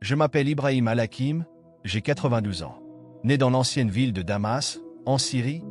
Je m'appelle Ibrahim Al-Hakim, j'ai 92 ans. Né dans l'ancienne ville de Damas, en Syrie,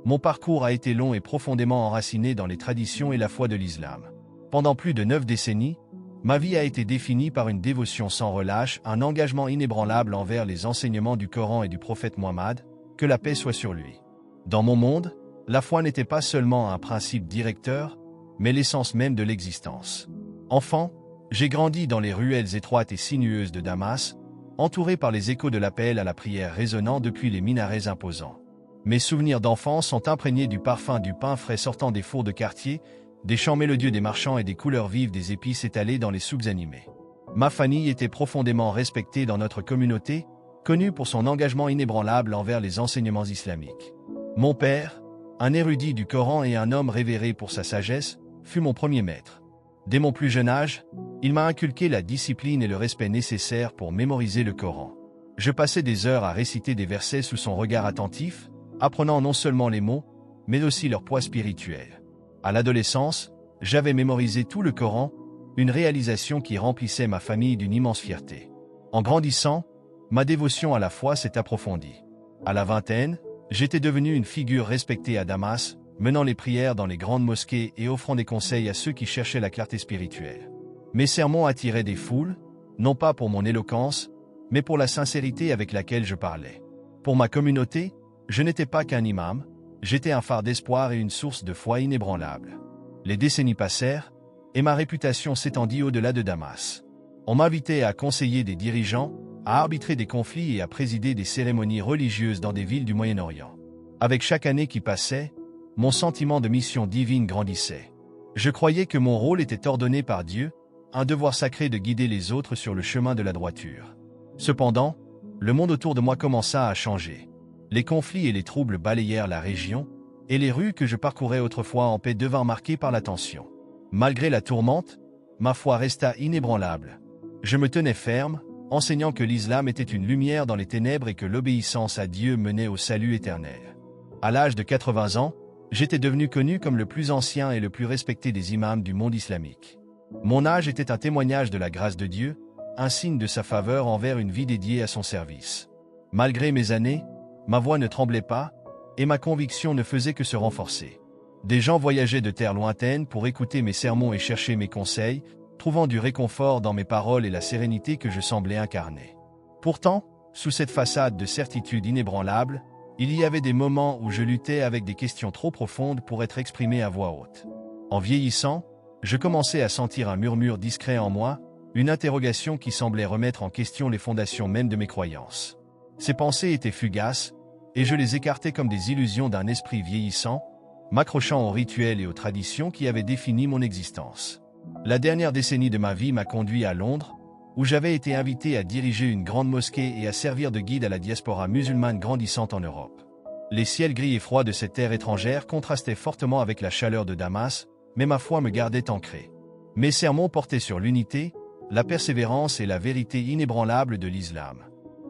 mon parcours a été long et profondément enraciné dans les traditions et la foi de l'islam. Pendant plus de 9 décennies, ma vie a été définie par une dévotion sans relâche, un engagement inébranlable envers les enseignements du Coran et du prophète Mohammed, que la paix soit sur lui. Dans mon monde, la foi n'était pas seulement un principe directeur, mais l'essence même de l'existence. Enfant, j'ai grandi dans les ruelles étroites et sinueuses de Damas, entouré par les échos de l'appel à la prière résonnant depuis les minarets imposants. Mes souvenirs d'enfance sont imprégnés du parfum du pain frais sortant des fours de quartier, des chants mélodieux des marchands et des couleurs vives des épices étalées dans les souks animés. Ma famille était profondément respectée dans notre communauté, connue pour son engagement inébranlable envers les enseignements islamiques. Mon père, un érudit du Coran et un homme révéré pour sa sagesse, fut mon premier maître. Dès mon plus jeune âge, il m'a inculqué la discipline et le respect nécessaires pour mémoriser le Coran. Je passais des heures à réciter des versets sous son regard attentif, apprenant non seulement les mots, mais aussi leur poids spirituel. À l'adolescence, j'avais mémorisé tout le Coran, une réalisation qui remplissait ma famille d'une immense fierté. En grandissant, ma dévotion à la foi s'est approfondie. À la vingtaine, j'étais devenu une figure respectée à Damas, menant les prières dans les grandes mosquées et offrant des conseils à ceux qui cherchaient la clarté spirituelle. Mes sermons attiraient des foules, non pas pour mon éloquence, mais pour la sincérité avec laquelle je parlais. Pour ma communauté, je n'étais pas qu'un imam, j'étais un phare d'espoir et une source de foi inébranlable. Les décennies passèrent, et ma réputation s'étendit au-delà de Damas. On m'invitait à conseiller des dirigeants, à arbitrer des conflits et à présider des cérémonies religieuses dans des villes du Moyen-Orient. Avec chaque année qui passait, mon sentiment de mission divine grandissait. Je croyais que mon rôle était ordonné par Dieu, un devoir sacré de guider les autres sur le chemin de la droiture. Cependant, le monde autour de moi commença à changer. Les conflits et les troubles balayèrent la région, et les rues que je parcourais autrefois en paix devinrent marquées par la tension. Malgré la tourmente, ma foi resta inébranlable. Je me tenais ferme, enseignant que l'islam était une lumière dans les ténèbres et que l'obéissance à Dieu menait au salut éternel. À l'âge de 80 ans, j'étais devenu connu comme le plus ancien et le plus respecté des imams du monde islamique. Mon âge était un témoignage de la grâce de Dieu, un signe de sa faveur envers une vie dédiée à son service. Malgré mes années, ma voix ne tremblait pas, et ma conviction ne faisait que se renforcer. Des gens voyageaient de terres lointaines pour écouter mes sermons et chercher mes conseils, trouvant du réconfort dans mes paroles et la sérénité que je semblais incarner. Pourtant, sous cette façade de certitude inébranlable, il y avait des moments où je luttais avec des questions trop profondes pour être exprimées à voix haute. En vieillissant, je commençais à sentir un murmure discret en moi, une interrogation qui semblait remettre en question les fondations même de mes croyances. Ces pensées étaient fugaces, et je les écartais comme des illusions d'un esprit vieillissant, m'accrochant aux rituels et aux traditions qui avaient défini mon existence. La dernière décennie de ma vie m'a conduit à Londres, où j'avais été invité à diriger une grande mosquée et à servir de guide à la diaspora musulmane grandissante en Europe. Les ciels gris et froids de cette terre étrangère contrastaient fortement avec la chaleur de Damas, mais ma foi me gardait ancré. Mes sermons portaient sur l'unité, la persévérance et la vérité inébranlable de l'islam.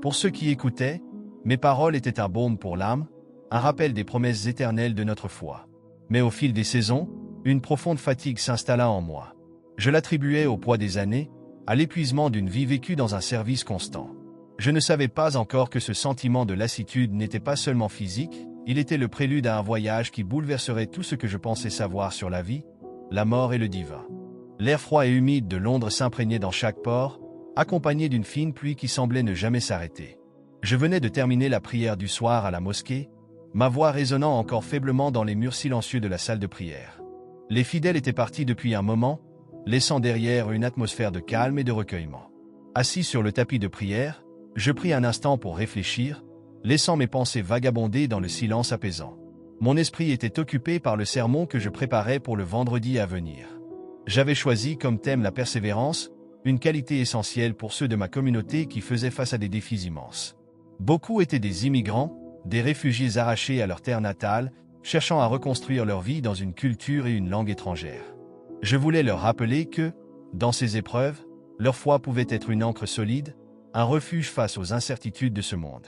Pour ceux qui écoutaient, mes paroles étaient un baume pour l'âme, un rappel des promesses éternelles de notre foi. Mais au fil des saisons, une profonde fatigue s'installa en moi. Je l'attribuais au poids des années, à l'épuisement d'une vie vécue dans un service constant. Je ne savais pas encore que ce sentiment de lassitude n'était pas seulement physique, il était le prélude à un voyage qui bouleverserait tout ce que je pensais savoir sur la vie, la mort et le divin. L'air froid et humide de Londres s'imprégnait dans chaque pore, accompagné d'une fine pluie qui semblait ne jamais s'arrêter. Je venais de terminer la prière du soir à la mosquée, ma voix résonnant encore faiblement dans les murs silencieux de la salle de prière. Les fidèles étaient partis depuis un moment, laissant derrière une atmosphère de calme et de recueillement. Assis sur le tapis de prière, je pris un instant pour réfléchir, laissant mes pensées vagabonder dans le silence apaisant. Mon esprit était occupé par le sermon que je préparais pour le vendredi à venir. J'avais choisi comme thème la persévérance, une qualité essentielle pour ceux de ma communauté qui faisaient face à des défis immenses. Beaucoup étaient des immigrants, des réfugiés arrachés à leur terre natale, cherchant à reconstruire leur vie dans une culture et une langue étrangères. Je voulais leur rappeler que, dans ces épreuves, leur foi pouvait être une ancre solide, un refuge face aux incertitudes de ce monde.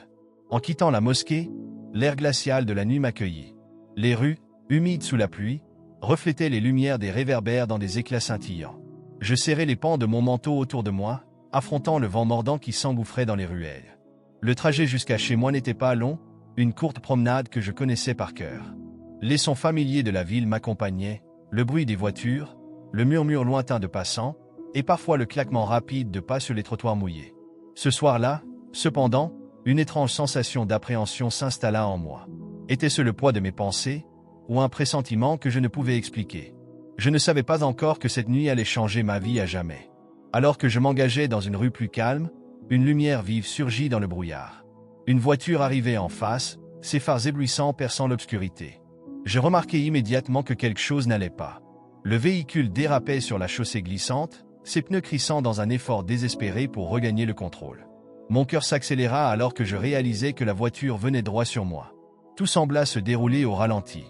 En quittant la mosquée, l'air glacial de la nuit m'accueillit. Les rues, humides sous la pluie, reflétaient les lumières des réverbères dans des éclats scintillants. Je serrai les pans de mon manteau autour de moi, affrontant le vent mordant qui s'engouffrait dans les ruelles. Le trajet jusqu'à chez moi n'était pas long, une courte promenade que je connaissais par cœur. Les sons familiers de la ville m'accompagnaient, le bruit des voitures, le murmure lointain de passants, et parfois le claquement rapide de pas sur les trottoirs mouillés. Ce soir-là, cependant, une étrange sensation d'appréhension s'installa en moi. Était-ce le poids de mes pensées, ou un pressentiment que je ne pouvais expliquer? Je ne savais pas encore que cette nuit allait changer ma vie à jamais. Alors que je m'engageais dans une rue plus calme, une lumière vive surgit dans le brouillard. Une voiture arrivait en face, ses phares éblouissants perçant l'obscurité. Je remarquai immédiatement que quelque chose n'allait pas. Le véhicule dérapait sur la chaussée glissante, ses pneus crissant dans un effort désespéré pour regagner le contrôle. Mon cœur s'accéléra alors que je réalisai que la voiture venait droit sur moi. Tout sembla se dérouler au ralenti.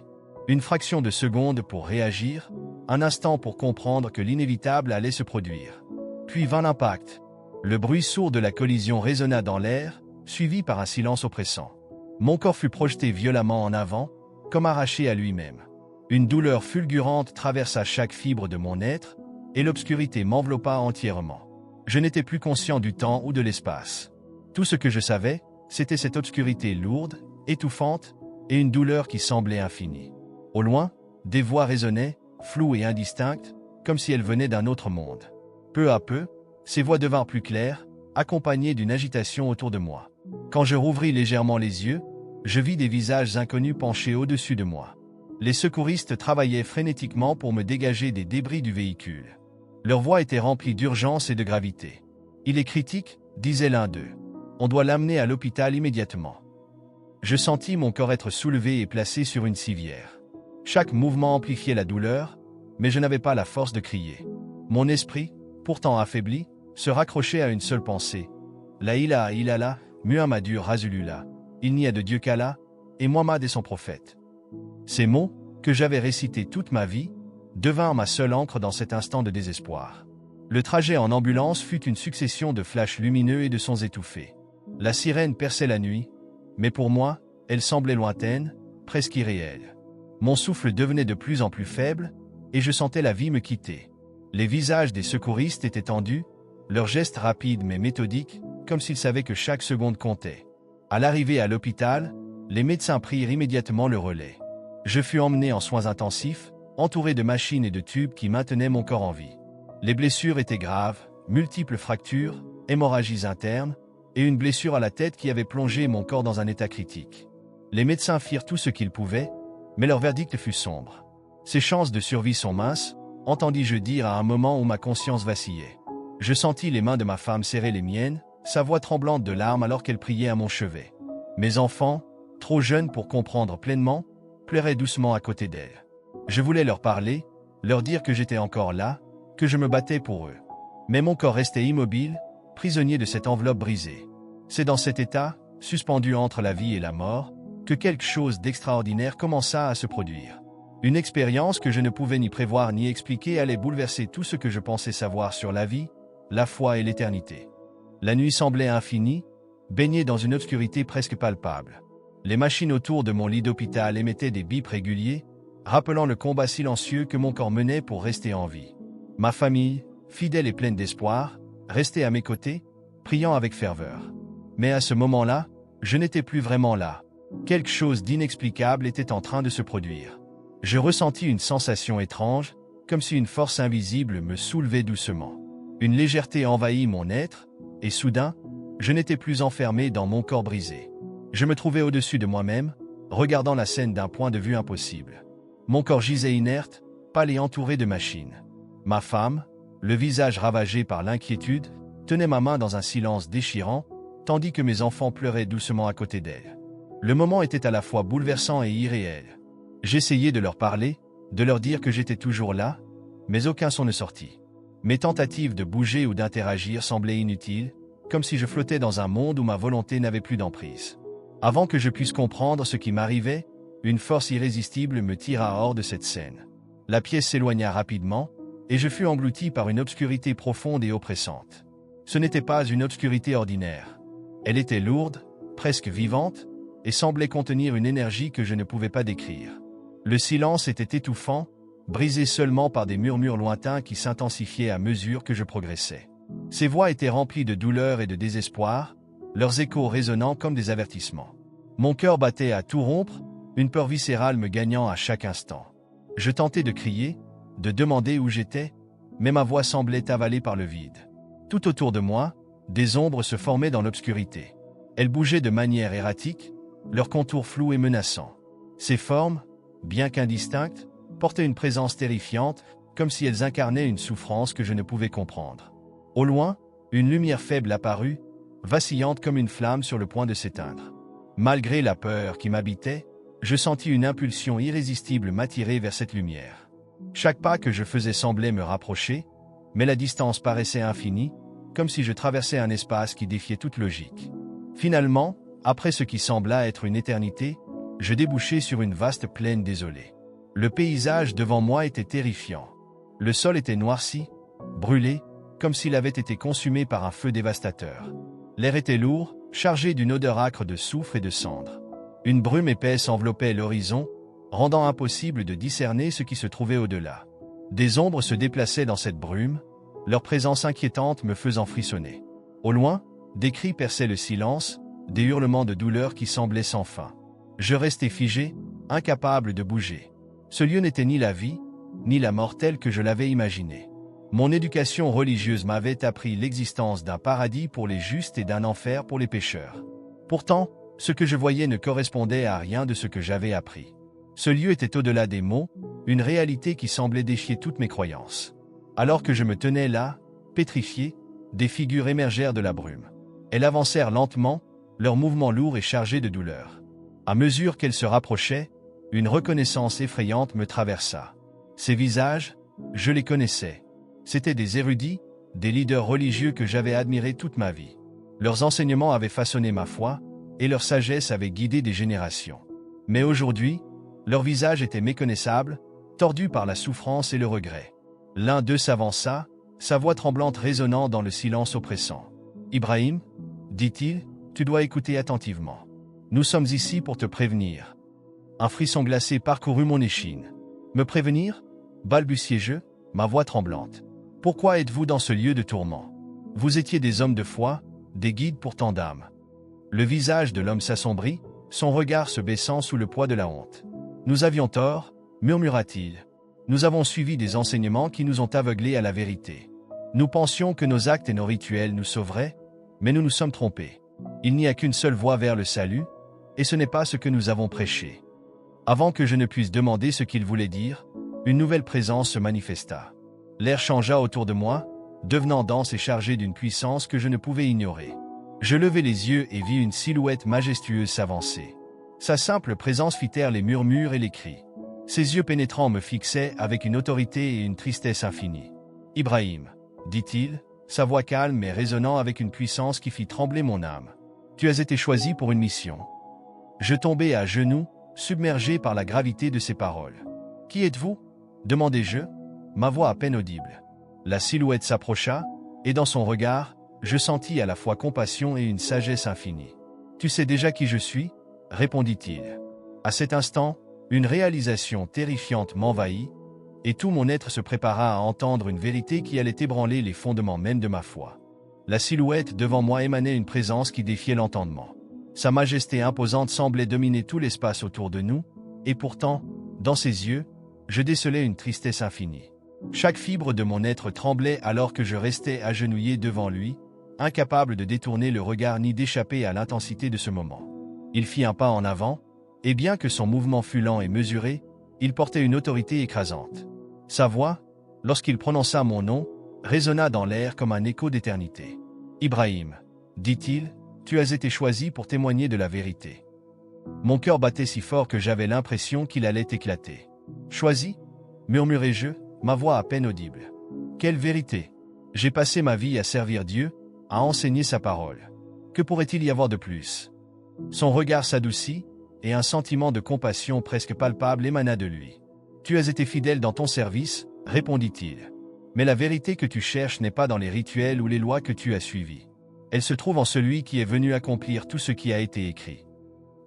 Une fraction de seconde pour réagir, un instant pour comprendre que l'inévitable allait se produire. Puis vint l'impact. Le bruit sourd de la collision résonna dans l'air, suivi par un silence oppressant. Mon corps fut projeté violemment en avant, comme arraché à lui-même. Une douleur fulgurante traversa chaque fibre de mon être, et l'obscurité m'enveloppa entièrement. Je n'étais plus conscient du temps ou de l'espace. Tout ce que je savais, c'était cette obscurité lourde, étouffante, et une douleur qui semblait infinie. Au loin, des voix résonnaient, floues et indistinctes, comme si elles venaient d'un autre monde. Peu à peu, ces voix devinrent plus claires, accompagnées d'une agitation autour de moi. Quand je rouvris légèrement les yeux, je vis des visages inconnus penchés au-dessus de moi. Les secouristes travaillaient frénétiquement pour me dégager des débris du véhicule. Leurs voix étaient remplies d'urgence et de gravité. « Il est critique », disait l'un d'eux. « On doit l'amener à l'hôpital immédiatement. » Je sentis mon corps être soulevé et placé sur une civière. Chaque mouvement amplifiait la douleur, mais je n'avais pas la force de crier. Mon esprit, pourtant affaibli, se raccrochait à une seule pensée. « La ilaha illallah, Muhammadur Rasulullah. Il n'y a de Dieu qu'Allah, et Muhammad est son prophète. » Ces mots, que j'avais récités toute ma vie, devinrent ma seule encre dans cet instant de désespoir. Le trajet en ambulance fut une succession de flashs lumineux et de sons étouffés. La sirène perçait la nuit, mais pour moi, elle semblait lointaine, presque irréelle. Mon souffle devenait de plus en plus faible, et je sentais la vie me quitter. Les visages des secouristes étaient tendus, leurs gestes rapides mais méthodiques, comme s'ils savaient que chaque seconde comptait. À l'arrivée à l'hôpital, les médecins prirent immédiatement le relais. Je fus emmené en soins intensifs, entouré de machines et de tubes qui maintenaient mon corps en vie. Les blessures étaient graves, multiples fractures, hémorragies internes, et une blessure à la tête qui avait plongé mon corps dans un état critique. Les médecins firent tout ce qu'ils pouvaient, mais leur verdict fut sombre. Ces chances de survie sont minces, entendis-je dire à un moment où ma conscience vacillait. Je sentis les mains de ma femme serrer les miennes, sa voix tremblante de larmes alors qu'elle priait à mon chevet. Mes enfants, trop jeunes pour comprendre pleinement, pleuraient doucement à côté d'elle. Je voulais leur parler, leur dire que j'étais encore là, que je me battais pour eux. Mais mon corps restait immobile, prisonnier de cette enveloppe brisée. C'est dans cet état, suspendu entre la vie et la mort, que quelque chose d'extraordinaire commença à se produire. Une expérience que je ne pouvais ni prévoir ni expliquer allait bouleverser tout ce que je pensais savoir sur la vie, la foi et l'éternité. La nuit semblait infinie, baignée dans une obscurité presque palpable. Les machines autour de mon lit d'hôpital émettaient des bips réguliers, rappelant le combat silencieux que mon corps menait pour rester en vie. Ma famille, fidèle et pleine d'espoir, restait à mes côtés, priant avec ferveur. Mais à ce moment-là, je n'étais plus vraiment là. Quelque chose d'inexplicable était en train de se produire. Je ressentis une sensation étrange, comme si une force invisible me soulevait doucement. Une légèreté envahit mon être, et soudain, je n'étais plus enfermé dans mon corps brisé. Je me trouvais au-dessus de moi-même, regardant la scène d'un point de vue impossible. Mon corps gisait inerte, pâle et entouré de machines. Ma femme, le visage ravagé par l'inquiétude, tenait ma main dans un silence déchirant, tandis que mes enfants pleuraient doucement à côté d'elle. Le moment était à la fois bouleversant et irréel. J'essayais de leur parler, de leur dire que j'étais toujours là, mais aucun son ne sortit. Mes tentatives de bouger ou d'interagir semblaient inutiles, comme si je flottais dans un monde où ma volonté n'avait plus d'emprise. Avant que je puisse comprendre ce qui m'arrivait, une force irrésistible me tira hors de cette scène. La pièce s'éloigna rapidement, et je fus englouti par une obscurité profonde et oppressante. Ce n'était pas une obscurité ordinaire. Elle était lourde, presque vivante, et semblait contenir une énergie que je ne pouvais pas décrire. Le silence était étouffant, brisé seulement par des murmures lointains qui s'intensifiaient à mesure que je progressais. Ces voix étaient remplies de douleur et de désespoir, leurs échos résonnant comme des avertissements. Mon cœur battait à tout rompre, une peur viscérale me gagnant à chaque instant. Je tentais de crier, de demander où j'étais, mais ma voix semblait avalée par le vide. Tout autour de moi, des ombres se formaient dans l'obscurité. Elles bougeaient de manière erratique, leurs contours flous et menaçants. Ces formes, bien qu'indistinctes, portaient une présence terrifiante, comme si elles incarnaient une souffrance que je ne pouvais comprendre. Au loin, une lumière faible apparut, vacillante comme une flamme sur le point de s'éteindre. Malgré la peur qui m'habitait, je sentis une impulsion irrésistible m'attirer vers cette lumière. Chaque pas que je faisais semblait me rapprocher, mais la distance paraissait infinie, comme si je traversais un espace qui défiait toute logique. Finalement, après ce qui sembla être une éternité, je débouchai sur une vaste plaine désolée. Le paysage devant moi était terrifiant. Le sol était noirci, brûlé, comme s'il avait été consumé par un feu dévastateur. L'air était lourd, chargé d'une odeur âcre de soufre et de cendres. Une brume épaisse enveloppait l'horizon, rendant impossible de discerner ce qui se trouvait au-delà. Des ombres se déplaçaient dans cette brume, leur présence inquiétante me faisant frissonner. Au loin, des cris perçaient le silence, des hurlements de douleur qui semblaient sans fin. Je restais figé, incapable de bouger. Ce lieu n'était ni la vie, ni la mort telle que je l'avais imaginée. Mon éducation religieuse m'avait appris l'existence d'un paradis pour les justes et d'un enfer pour les pécheurs. Pourtant, ce que je voyais ne correspondait à rien de ce que j'avais appris. Ce lieu était au-delà des mots, une réalité qui semblait défier toutes mes croyances. Alors que je me tenais là, pétrifié, des figures émergèrent de la brume. Elles avancèrent lentement, leurs mouvements lourds et chargés de douleur. À mesure qu'elles se rapprochaient, une reconnaissance effrayante me traversa. Ces visages, je les connaissais. C'étaient des érudits, des leaders religieux que j'avais admirés toute ma vie. Leurs enseignements avaient façonné ma foi, et leur sagesse avait guidé des générations. Mais aujourd'hui, leurs visages étaient méconnaissables, tordus par la souffrance et le regret. L'un d'eux s'avança, sa voix tremblante résonnant dans le silence oppressant. « Ibrahim, dit-il, tu dois écouter attentivement. Nous sommes ici pour te prévenir. » Un frisson glacé parcourut mon échine. « Me prévenir » balbutiai-je, ma voix tremblante. « Pourquoi êtes-vous dans ce lieu de tourment? Vous étiez des hommes de foi, des guides pour tant d'âmes. » Le visage de l'homme s'assombrit, son regard se baissant sous le poids de la honte. « Nous avions tort, murmura-t-il. Nous avons suivi des enseignements qui nous ont aveuglés à la vérité. Nous pensions que nos actes et nos rituels nous sauveraient, mais nous nous sommes trompés. Il n'y a qu'une seule voie vers le salut, et ce n'est pas ce que nous avons prêché. » Avant que je ne puisse demander ce qu'il voulait dire, une nouvelle présence se manifesta. L'air changea autour de moi, devenant dense et chargé d'une puissance que je ne pouvais ignorer. Je levai les yeux et vis une silhouette majestueuse s'avancer. Sa simple présence fit taire les murmures et les cris. Ses yeux pénétrants me fixaient avec une autorité et une tristesse infinie. « Ibrahim, dit-il, sa voix calme mais résonnant avec une puissance qui fit trembler mon âme. Tu as été choisi pour une mission. » Je tombai à genoux, submergé par la gravité de ses paroles. « Qui êtes-vous » demandai-je, ma voix à peine audible. La silhouette s'approcha, et dans son regard, je sentis à la fois compassion et une sagesse infinie. « Tu sais déjà qui je suis » répondit-il. À cet instant, une réalisation terrifiante m'envahit, et tout mon être se prépara à entendre une vérité qui allait ébranler les fondements même de ma foi. La silhouette devant moi émanait une présence qui défiait l'entendement. Sa majesté imposante semblait dominer tout l'espace autour de nous, et pourtant, dans ses yeux, je décelais une tristesse infinie. Chaque fibre de mon être tremblait alors que je restais agenouillé devant lui, incapable de détourner le regard ni d'échapper à l'intensité de ce moment. Il fit un pas en avant, et bien que son mouvement fût lent et mesuré, il portait une autorité écrasante. Sa voix, lorsqu'il prononça mon nom, résonna dans l'air comme un écho d'éternité. « Ibrahim, dit-il, tu as été choisi pour témoigner de la vérité. » Mon cœur battait si fort que j'avais l'impression qu'il allait éclater. « Choisi » murmurai-je, ma voix à peine audible. « Quelle vérité! J'ai passé ma vie à servir Dieu, à enseigner sa parole. Que pourrait-il y avoir de plus ?» Son regard s'adoucit, et un sentiment de compassion presque palpable émana de lui. « Tu as été fidèle dans ton service, » répondit-il. « Mais la vérité que tu cherches n'est pas dans les rituels ou les lois que tu as suivis. Elle se trouve en celui qui est venu accomplir tout ce qui a été écrit. »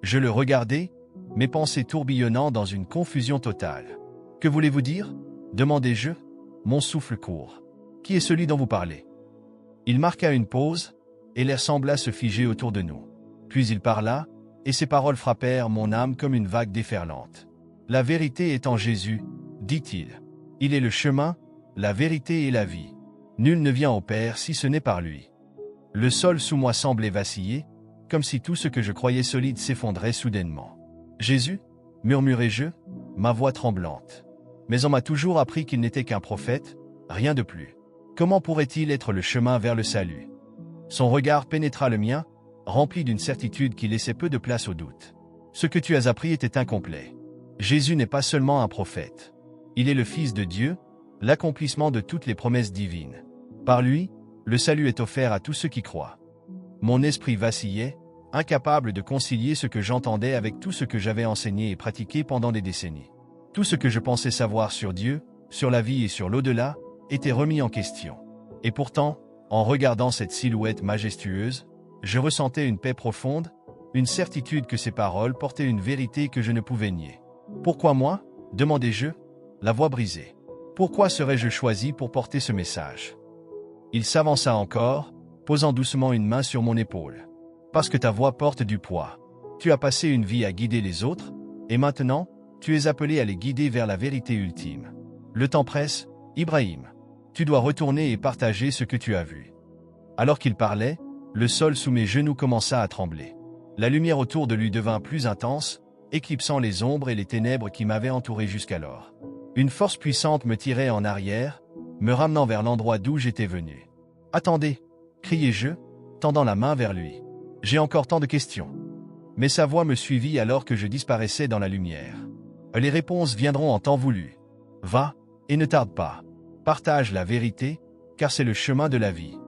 Je le regardai, mes pensées tourbillonnant dans une confusion totale. « Que voulez-vous dire » demandai-je, mon souffle court. « Qui est celui dont vous parlez » Il marqua une pause, et l'air sembla se figer autour de nous. Puis il parla, et ses paroles frappèrent mon âme comme une vague déferlante. La vérité est en Jésus, dit-il. Il est le chemin, la vérité et la vie. Nul ne vient au Père si ce n'est par lui. Le sol sous moi semblait vaciller, comme si tout ce que je croyais solide s'effondrait soudainement. Jésus, murmurai-je, ma voix tremblante. Mais on m'a toujours appris qu'il n'était qu'un prophète, rien de plus. Comment pourrait-il être le chemin vers le salut? Son regard pénétra le mien, rempli d'une certitude qui laissait peu de place au doute. Ce que tu as appris était incomplet. Jésus n'est pas seulement un prophète. Il est le Fils de Dieu, l'accomplissement de toutes les promesses divines. Par lui, le salut est offert à tous ceux qui croient. Mon esprit vacillait, incapable de concilier ce que j'entendais avec tout ce que j'avais enseigné et pratiqué pendant des décennies. Tout ce que je pensais savoir sur Dieu, sur la vie et sur l'au-delà, était remis en question. Et pourtant, en regardant cette silhouette majestueuse, je ressentais une paix profonde, une certitude que ces paroles portaient une vérité que je ne pouvais nier. Pourquoi moi? Demandai-je, la voix brisée. Pourquoi serais-je choisi pour porter ce message? Il s'avança encore, posant doucement une main sur mon épaule. Parce que ta voix porte du poids. Tu as passé une vie à guider les autres, et maintenant, tu es appelé à les guider vers la vérité ultime. Le temps presse, Ibrahim. Tu dois retourner et partager ce que tu as vu. Alors qu'il parlait, le sol sous mes genoux commença à trembler. La lumière autour de lui devint plus intense, éclipsant les ombres et les ténèbres qui m'avaient entouré jusqu'alors. Une force puissante me tirait en arrière, me ramenant vers l'endroit d'où j'étais venu. « Attendez !» criai-je, tendant la main vers lui. « J'ai encore tant de questions. » Mais sa voix me suivit alors que je disparaissais dans la lumière. « Les réponses viendront en temps voulu. Va, et ne tarde pas. Partage la vérité, car c'est le chemin de la vie. »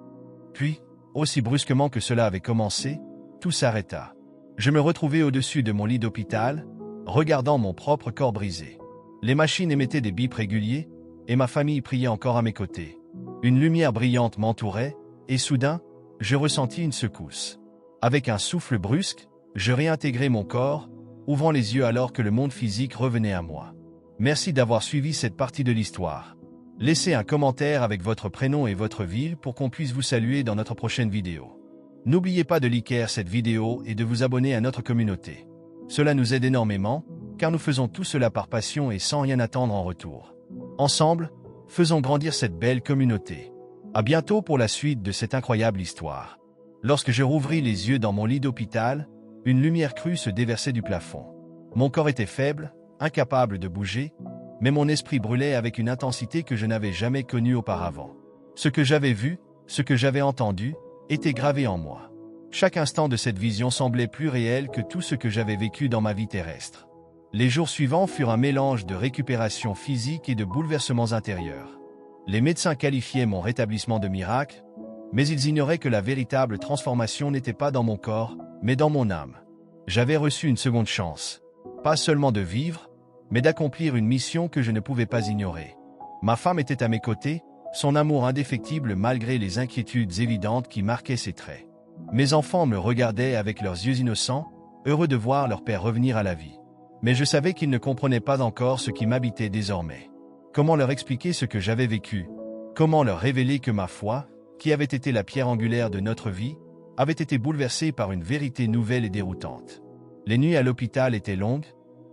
Puis, aussi brusquement que cela avait commencé, tout s'arrêta. Je me retrouvai au-dessus de mon lit d'hôpital, regardant mon propre corps brisé. Les machines émettaient des bips réguliers, et ma famille priait encore à mes côtés. Une lumière brillante m'entourait, et soudain, je ressentis une secousse. Avec un souffle brusque, je réintégrai mon corps, ouvrant les yeux alors que le monde physique revenait à moi. Merci d'avoir suivi cette partie de l'histoire. Laissez un commentaire avec votre prénom et votre ville pour qu'on puisse vous saluer dans notre prochaine vidéo. N'oubliez pas de liker cette vidéo et de vous abonner à notre communauté. Cela nous aide énormément, car nous faisons tout cela par passion et sans rien attendre en retour. Ensemble, faisons grandir cette belle communauté. À bientôt pour la suite de cette incroyable histoire. Lorsque je rouvris les yeux dans mon lit d'hôpital, une lumière crue se déversait du plafond. Mon corps était faible, incapable de bouger, mais mon esprit brûlait avec une intensité que je n'avais jamais connue auparavant. Ce que j'avais vu, ce que j'avais entendu, était gravé en moi. Chaque instant de cette vision semblait plus réel que tout ce que j'avais vécu dans ma vie terrestre. Les jours suivants furent un mélange de récupération physique et de bouleversements intérieurs. Les médecins qualifiaient mon rétablissement de miracle, mais ils ignoraient que la véritable transformation n'était pas dans mon corps, mais dans mon âme. J'avais reçu une seconde chance, pas seulement de vivre, mais d'accomplir une mission que je ne pouvais pas ignorer. Ma femme était à mes côtés, son amour indéfectible malgré les inquiétudes évidentes qui marquaient ses traits. Mes enfants me regardaient avec leurs yeux innocents, heureux de voir leur père revenir à la vie. Mais je savais qu'ils ne comprenaient pas encore ce qui m'habitait désormais. Comment leur expliquer ce que j'avais vécu? Comment leur révéler que ma foi, qui avait été la pierre angulaire de notre vie, avait été bouleversée par une vérité nouvelle et déroutante? Les nuits à l'hôpital étaient longues,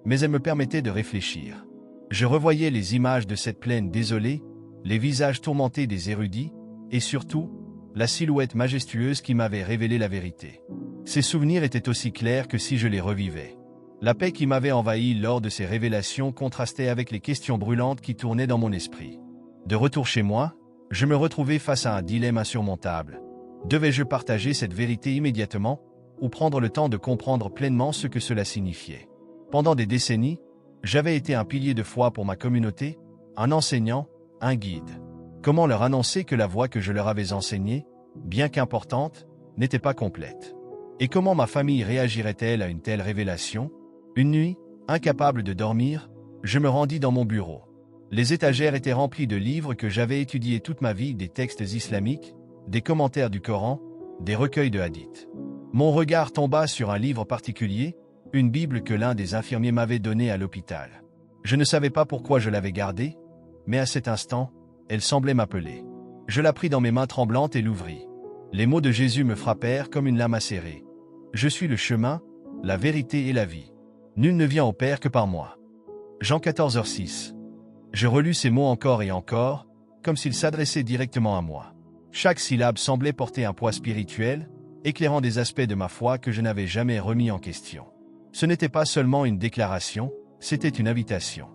mais elles me permettaient de réfléchir. Je revoyais les images de cette plaine désolée, les visages tourmentés des érudits, et surtout, la silhouette majestueuse qui m'avait révélé la vérité. Ces souvenirs étaient aussi clairs que si je les revivais. La paix qui m'avait envahi lors de ces révélations contrastait avec les questions brûlantes qui tournaient dans mon esprit. De retour chez moi, je me retrouvais face à un dilemme insurmontable. Devais-je partager cette vérité immédiatement, ou prendre le temps de comprendre pleinement ce que cela signifiait? Pendant des décennies, j'avais été un pilier de foi pour ma communauté, un enseignant, un guide. Comment leur annoncer que la voie que je leur avais enseignée, bien qu'importante, n'était pas complète? Et comment ma famille réagirait-elle à une telle révélation? Une nuit, incapable de dormir, je me rendis dans mon bureau. Les étagères étaient remplies de livres que j'avais étudiés toute ma vie, des textes islamiques, des commentaires du Coran, des recueils de hadiths. Mon regard tomba sur un livre particulier, une Bible que l'un des infirmiers m'avait donnée à l'hôpital. Je ne savais pas pourquoi je l'avais gardée, mais à cet instant, elle semblait m'appeler. Je la pris dans mes mains tremblantes et l'ouvris. Les mots de Jésus me frappèrent comme une lame acérée. Je suis le chemin, la vérité et la vie. Nul ne vient au Père que par moi. Jean 14h6. Je relus ces mots encore et encore, comme s'ils s'adressaient directement à moi. Chaque syllabe semblait porter un poids spirituel, éclairant des aspects de ma foi que je n'avais jamais remis en question. Ce n'était pas seulement une déclaration, c'était une invitation.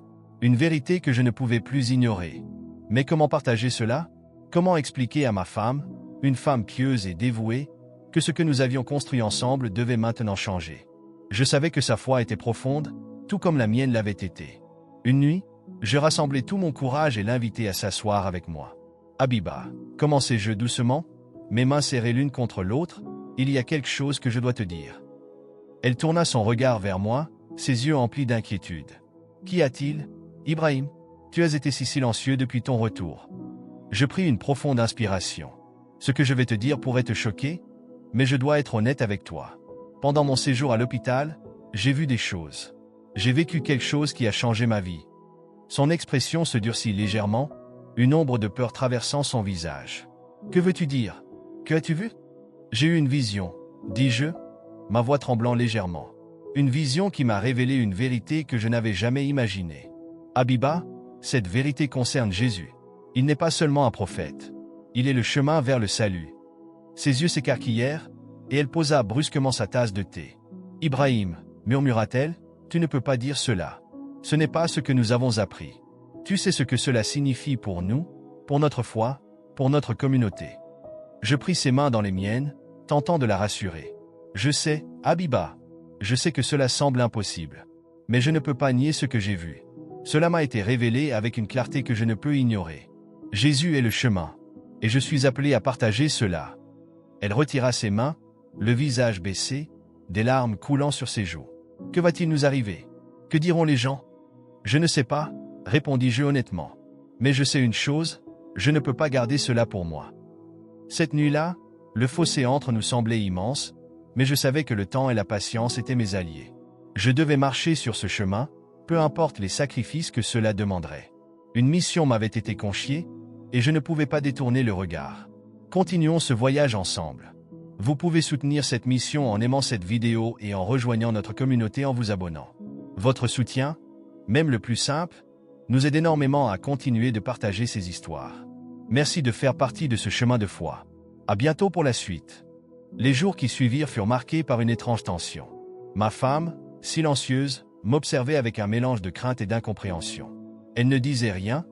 Une vérité que je ne pouvais plus ignorer. Mais comment partager cela? Comment expliquer à ma femme, une femme pieuse et dévouée, que ce que nous avions construit ensemble devait maintenant changer? Je savais que sa foi était profonde, tout comme la mienne l'avait été. Une nuit, je rassemblai tout mon courage et l'invitai à s'asseoir avec moi. Habiba, commençai-je doucement, mes mains serrées l'une contre l'autre, il y a quelque chose que je dois te dire. Elle tourna son regard vers moi, ses yeux emplis d'inquiétude. Qu'y a-t-il? Ibrahim, tu as été si silencieux depuis ton retour. Je pris une profonde inspiration. Ce que je vais te dire pourrait te choquer, mais je dois être honnête avec toi. Pendant mon séjour à l'hôpital, j'ai vu des choses. J'ai vécu quelque chose qui a changé ma vie. Son expression se durcit légèrement, une ombre de peur traversant son visage. Que veux-tu dire? Que as-tu vu? J'ai eu une vision, dis-je, ma voix tremblant légèrement. Une vision qui m'a révélé une vérité que je n'avais jamais imaginée. Habiba, cette vérité concerne Jésus. Il n'est pas seulement un prophète. Il est le chemin vers le salut. Ses yeux s'écarquillèrent, et elle posa brusquement sa tasse de thé. Ibrahim, murmura-t-elle, tu ne peux pas dire cela. Ce n'est pas ce que nous avons appris. Tu sais ce que cela signifie pour nous, pour notre foi, pour notre communauté. Je pris ses mains dans les miennes, tentant de la rassurer. Je sais, Habiba, je sais que cela semble impossible. Mais je ne peux pas nier ce que j'ai vu. Cela m'a été révélé avec une clarté que je ne peux ignorer. Jésus est le chemin, et je suis appelé à partager cela. Elle retira ses mains, le visage baissé, des larmes coulant sur ses joues. Que va-t-il nous arriver? Que diront les gens? Je ne sais pas, répondis-je honnêtement. Mais je sais une chose, je ne peux pas garder cela pour moi. Cette nuit-là, le fossé entre nous semblait immense, mais je savais que le temps et la patience étaient mes alliés. Je devais marcher sur ce chemin, peu importe les sacrifices que cela demanderait. Une mission m'avait été confiée, et je ne pouvais pas détourner le regard. Continuons ce voyage ensemble. Vous pouvez soutenir cette mission en aimant cette vidéo et en rejoignant notre communauté en vous abonnant. Votre soutien, même le plus simple, nous aide énormément à continuer de partager ces histoires. Merci de faire partie de ce chemin de foi. À bientôt pour la suite. Les jours qui suivirent furent marqués par une étrange tension. Ma femme, silencieuse, m'observait avec un mélange de crainte et d'incompréhension. Elle ne disait rien,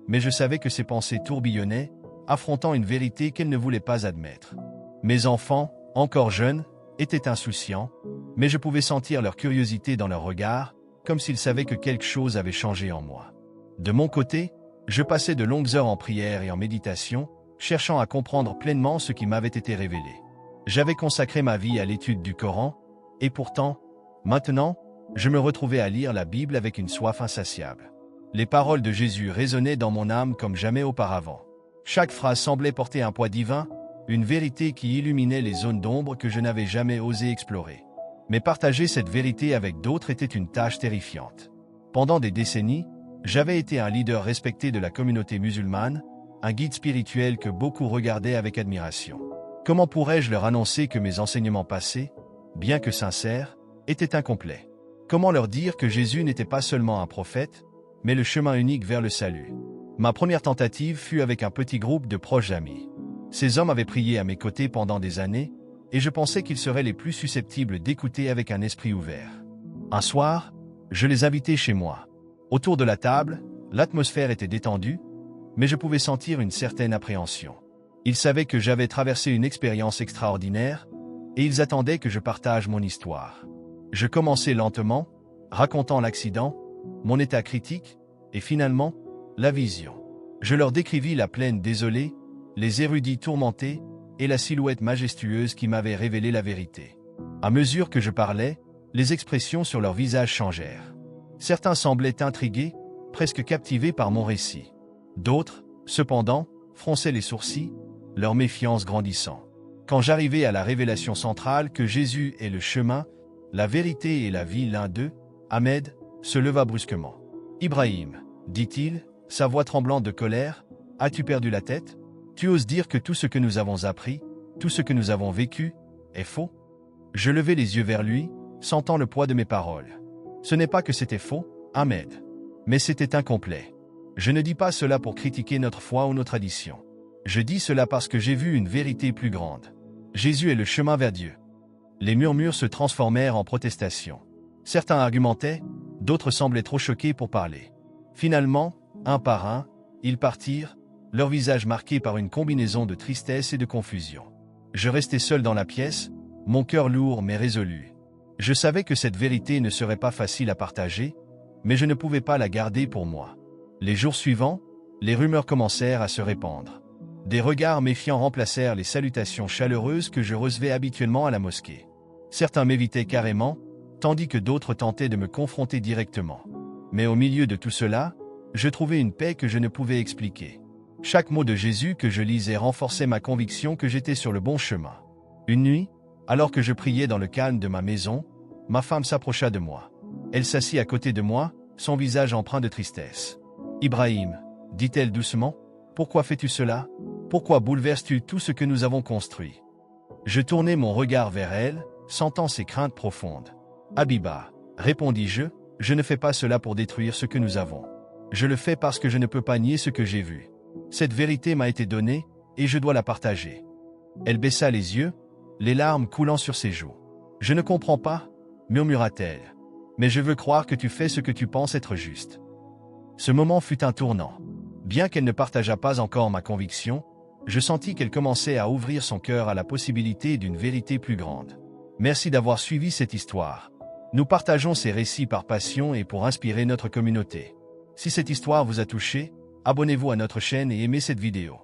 mais je savais que ses pensées tourbillonnaient, affrontant une vérité qu'elle ne voulait pas admettre. Mes enfants, encore jeunes, étaient insouciants, mais je pouvais sentir leur curiosité dans leur regard, comme s'ils savaient que quelque chose avait changé en moi. De mon côté, je passais de longues heures en prière et en méditation, cherchant à comprendre pleinement ce qui m'avait été révélé. J'avais consacré ma vie à l'étude du Coran, et pourtant, maintenant, je me retrouvais à lire la Bible avec une soif insatiable. Les paroles de Jésus résonnaient dans mon âme comme jamais auparavant. Chaque phrase semblait porter un poids divin, une vérité qui illuminait les zones d'ombre que je n'avais jamais osé explorer. Mais partager cette vérité avec d'autres était une tâche terrifiante. Pendant des décennies, j'avais été un leader respecté de la communauté musulmane, un guide spirituel que beaucoup regardaient avec admiration. Comment pourrais-je leur annoncer que mes enseignements passés, bien que sincères, étaient incomplets? Comment leur dire que Jésus n'était pas seulement un prophète, mais le chemin unique vers le salut? Ma première tentative fut avec un petit groupe de proches amis. Ces hommes avaient prié à mes côtés pendant des années, et je pensais qu'ils seraient les plus susceptibles d'écouter avec un esprit ouvert. Un soir, je les invitai chez moi. Autour de la table, l'atmosphère était détendue, mais je pouvais sentir une certaine appréhension. Ils savaient que j'avais traversé une expérience extraordinaire, et ils attendaient que je partage mon histoire. Je commençai lentement, racontant l'accident, mon état critique, et finalement, la vision. Je leur décrivis la plaine désolée, les érudits tourmentés, et la silhouette majestueuse qui m'avait révélé la vérité. À mesure que je parlais, les expressions sur leurs visages changèrent. Certains semblaient intrigués, presque captivés par mon récit. D'autres, cependant, fronçaient les sourcils, leur méfiance grandissant. Quand j'arrivai à la révélation centrale que Jésus est le chemin, la vérité et la vie, l'un d'eux, Ahmed, se leva brusquement. « Ibrahim, dit-il, sa voix tremblante de colère, as-tu perdu la tête? Tu oses dire que tout ce que nous avons appris, Tout ce que nous avons vécu est faux. Je levai les yeux vers lui, sentant le poids de mes paroles. Ce n'est pas que c'était faux, Ahmed, mais c'était incomplet. Je ne dis pas cela pour critiquer notre foi ou nos traditions. Je dis cela parce que j'ai vu une vérité plus grande. Jésus est le chemin vers Dieu. Les murmures se transformèrent en protestations. Certains argumentaient, d'autres semblaient trop choqués pour parler. Finalement, un par un, ils partirent, leur visage marqué par une combinaison de tristesse et de confusion. Je restais seul dans la pièce, mon cœur lourd mais résolu. Je savais que cette vérité ne serait pas facile à partager, mais je ne pouvais pas la garder pour moi. Les jours suivants, les rumeurs commencèrent à se répandre. Des regards méfiants remplacèrent les salutations chaleureuses que je recevais habituellement à la mosquée. Certains m'évitaient carrément, tandis que d'autres tentaient de me confronter directement. Mais au milieu de tout cela, je trouvais une paix que je ne pouvais expliquer. Chaque mot de Jésus que je lisais renforçait ma conviction que j'étais sur le bon chemin. Une nuit, alors que je priais dans le calme de ma maison, ma femme s'approcha de moi. Elle s'assit à côté de moi, son visage empreint de tristesse. « Ibrahim, dit-elle doucement, pourquoi fais-tu cela? Pourquoi bouleverses-tu tout ce que nous avons construit ?» Je tournai mon regard vers elle, sentant ses craintes profondes. « Habiba, répondis-je, je ne fais pas cela pour détruire ce que nous avons. Je le fais parce que je ne peux pas nier ce que j'ai vu. Cette vérité m'a été donnée, et je dois la partager. » Elle baissa les yeux, les larmes coulant sur ses joues. « Je ne comprends pas, murmura-t-elle. Mais je veux croire que tu fais ce que tu penses être juste. » Ce moment fut un tournant. Bien qu'elle ne partageât pas encore ma conviction, je sentis qu'elle commençait à ouvrir son cœur à la possibilité d'une vérité plus grande. Merci d'avoir suivi cette histoire. Nous partageons ces récits par passion et pour inspirer notre communauté. Si cette histoire vous a touché, abonnez-vous à notre chaîne et aimez cette vidéo.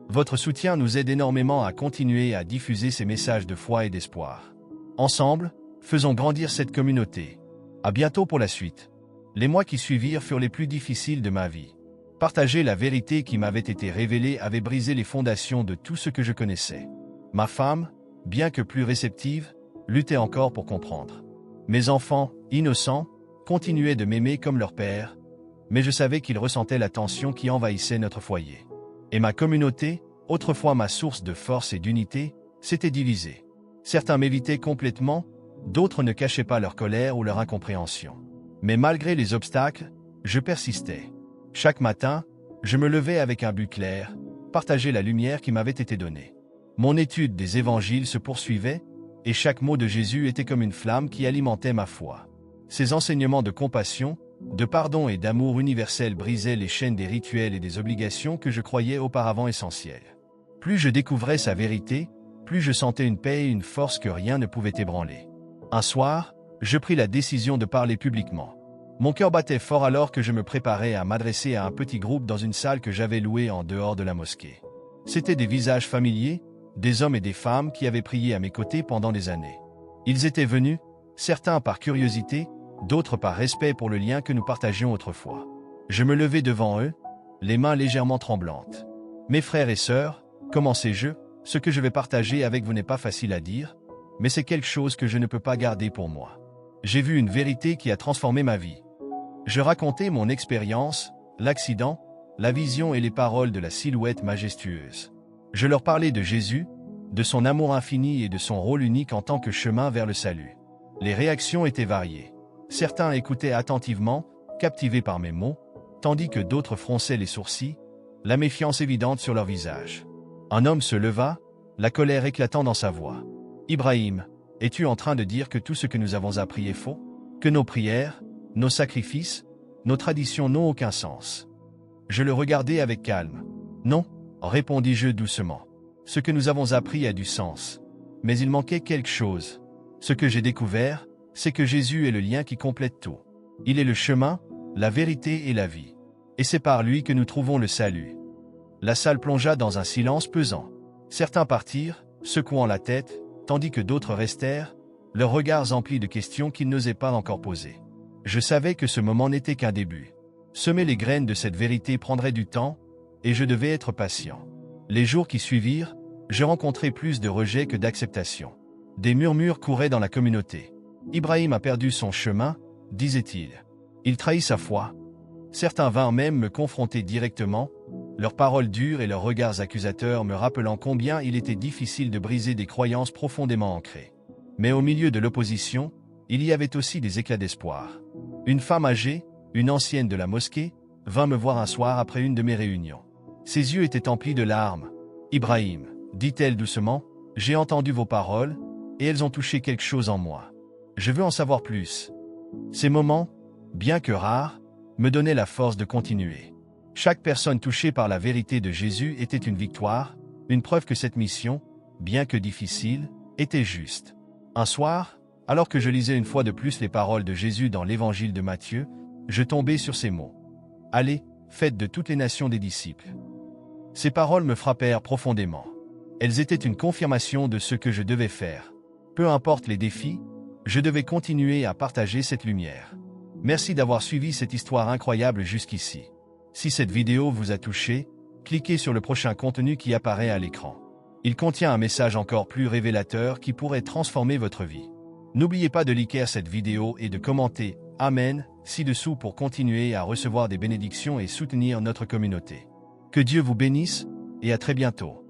Votre soutien nous aide énormément à continuer à diffuser ces messages de foi et d'espoir. Ensemble, faisons grandir cette communauté. À bientôt pour la suite. Les mois qui suivirent furent les plus difficiles de ma vie. Partager la vérité qui m'avait été révélée avait brisé les fondations de tout ce que je connaissais. Ma femme, bien que plus réceptive, luttait encore pour comprendre. Mes enfants, innocents, continuaient de m'aimer comme leur père, mais je savais qu'ils ressentaient la tension qui envahissait notre foyer. Et ma communauté, autrefois ma source de force et d'unité, s'était divisée. Certains m'évitaient complètement, d'autres ne cachaient pas leur colère ou leur incompréhension. Mais malgré les obstacles, je persistais. Chaque matin, je me levais avec un but clair, partager la lumière qui m'avait été donnée. Mon étude des évangiles se poursuivait, et chaque mot de Jésus était comme une flamme qui alimentait ma foi. Ses enseignements de compassion, de pardon et d'amour universel brisaient les chaînes des rituels et des obligations que je croyais auparavant essentielles. Plus je découvrais sa vérité, plus je sentais une paix et une force que rien ne pouvait ébranler. Un soir, je pris la décision de parler publiquement. Mon cœur battait fort alors que je me préparais à m'adresser à un petit groupe dans une salle que j'avais louée en dehors de la mosquée. C'étaient des visages familiers, des hommes et des femmes qui avaient prié à mes côtés pendant des années. Ils étaient venus, certains par curiosité, d'autres par respect pour le lien que nous partagions autrefois. Je me levai devant eux, les mains légèrement tremblantes. « Mes frères et sœurs, commençai-je, ce que je vais partager avec vous n'est pas facile à dire, mais c'est quelque chose que je ne peux pas garder pour moi. J'ai vu une vérité qui a transformé ma vie. » Je racontais mon expérience, l'accident, la vision et les paroles de la silhouette majestueuse. Je leur parlais de Jésus, de son amour infini et de son rôle unique en tant que chemin vers le salut. Les réactions étaient variées. Certains écoutaient attentivement, captivés par mes mots, tandis que d'autres fronçaient les sourcils, la méfiance évidente sur leur visage. Un homme se leva, la colère éclatant dans sa voix. « Ibrahim, es-tu en train de dire que tout ce que nous avons appris est faux? Que nos prières, nos sacrifices, nos traditions n'ont aucun sens? » Je le regardai avec calme. « Non, » répondis-je doucement. « Ce que nous avons appris a du sens. Mais il manquait quelque chose. Ce que j'ai découvert, c'est que Jésus est le lien qui complète tout. Il est le chemin, la vérité et la vie. Et c'est par lui que nous trouvons le salut. » La salle plongea dans un silence pesant. Certains partirent, secouant la tête, tandis que d'autres restèrent, leurs regards emplis de questions qu'ils n'osaient pas encore poser. Je savais que ce moment n'était qu'un début. Semer les graines de cette vérité prendrait du temps, et je devais être patient. Les jours qui suivirent, je rencontrai plus de rejet que d'acceptation. Des murmures couraient dans la communauté. « Ibrahim a perdu son chemin », disait-il. « Il trahit sa foi. » Certains vinrent même me confronter directement, leurs paroles dures et leurs regards accusateurs me rappelant combien il était difficile de briser des croyances profondément ancrées. Mais au milieu de l'opposition, il y avait aussi des éclats d'espoir. Une femme âgée, une ancienne de la mosquée, vint me voir un soir après une de mes réunions. Ses yeux étaient emplis de larmes. « Ibrahim, dit-elle doucement, j'ai entendu vos paroles, et elles ont touché quelque chose en moi. Je veux en savoir plus. » Ces moments, bien que rares, me donnaient la force de continuer. Chaque personne touchée par la vérité de Jésus était une victoire, une preuve que cette mission, bien que difficile, était juste. Un soir, alors que je lisais une fois de plus les paroles de Jésus dans l'évangile de Matthieu, je tombais sur ces mots. « Allez, faites de toutes les nations des disciples. » Ces paroles me frappèrent profondément. Elles étaient une confirmation de ce que je devais faire. Peu importe les défis, je devais continuer à partager cette lumière. Merci d'avoir suivi cette histoire incroyable jusqu'ici. Si cette vidéo vous a touché, cliquez sur le prochain contenu qui apparaît à l'écran. Il contient un message encore plus révélateur qui pourrait transformer votre vie. N'oubliez pas de liker cette vidéo et de commenter « Amen » ci-dessous pour continuer à recevoir des bénédictions et soutenir notre communauté. Que Dieu vous bénisse et à très bientôt.